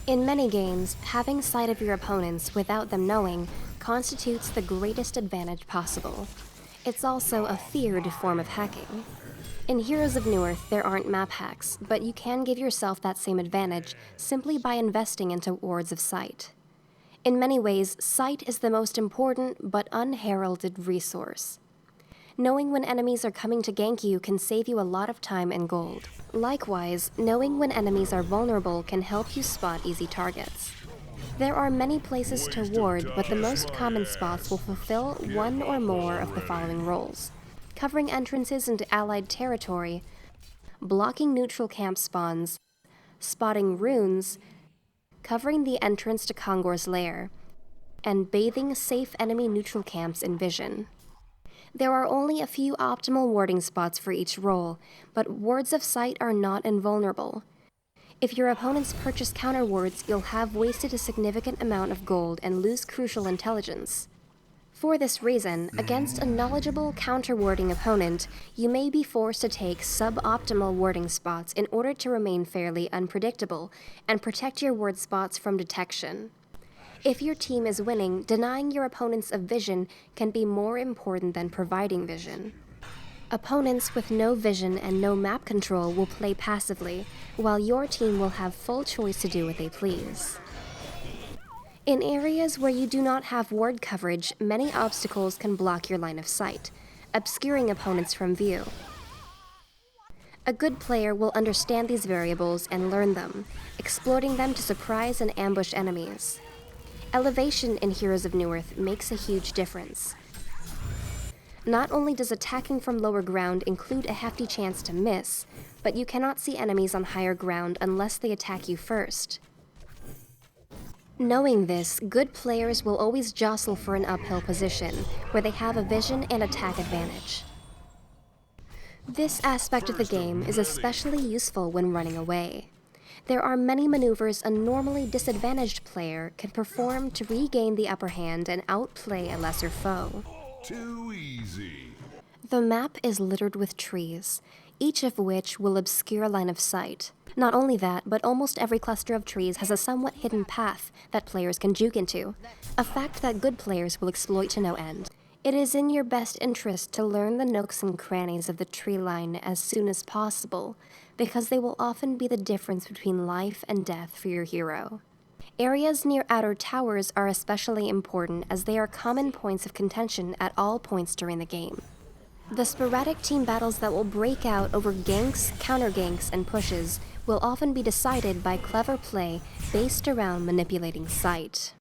In many games, having sight of your opponents without them knowing constitutes the greatest advantage possible. It's also a feared form of hacking. In Heroes of Newerth, there aren't map hacks, but you can give yourself that same advantage simply by investing into wards of sight. In many ways, sight is the most important but unheralded resource. Knowing when enemies are coming to gank you can save you a lot of time and gold. Likewise, knowing when enemies are vulnerable can help you spot easy targets. There are many places to ward, but the most common spots will fulfill one or more of the following roles: covering entrances into allied territory, blocking neutral camp spawns, spotting runes, covering the entrance to Kongor's lair, and bathing safe enemy neutral camps in vision. There are only a few optimal warding spots for each role, but wards of sight are not invulnerable. If your opponents purchase counter wards, you'll have wasted a significant amount of gold and lose crucial intelligence. For this reason, against a knowledgeable counter-warding opponent, you may be forced to take suboptimal warding spots in order to remain fairly unpredictable and protect your ward spots from detection. If your team is winning, denying your opponents a vision can be more important than providing vision. Opponents with no vision and no map control will play passively, while your team will have full choice to do what they please. In areas where you do not have ward coverage, many obstacles can block your line of sight, obscuring opponents from view. A good player will understand these variables and learn them, exploiting them to surprise and ambush enemies. Elevation in Heroes of Newerth makes a huge difference. Not only does attacking from lower ground include a hefty chance to miss, but you cannot see enemies on higher ground unless they attack you first. Knowing this, good players will always jostle for an uphill position, where they have a vision and attack advantage. This aspect of the game is especially useful when running away. There are many maneuvers a normally disadvantaged player can perform to regain the upper hand and outplay a lesser foe. Too easy. The map is littered with trees, each of which will obscure a line of sight. Not only that, but almost every cluster of trees has a somewhat hidden path that players can juke into, a fact that good players will exploit to no end. It is in your best interest to learn the nooks and crannies of the tree line as soon as possible, because they will often be the difference between life and death for your hero. Areas near outer towers are especially important as they are common points of contention at all points during the game. The sporadic team battles that will break out over ganks, counter-ganks, and pushes will often be decided by clever play based around manipulating sight.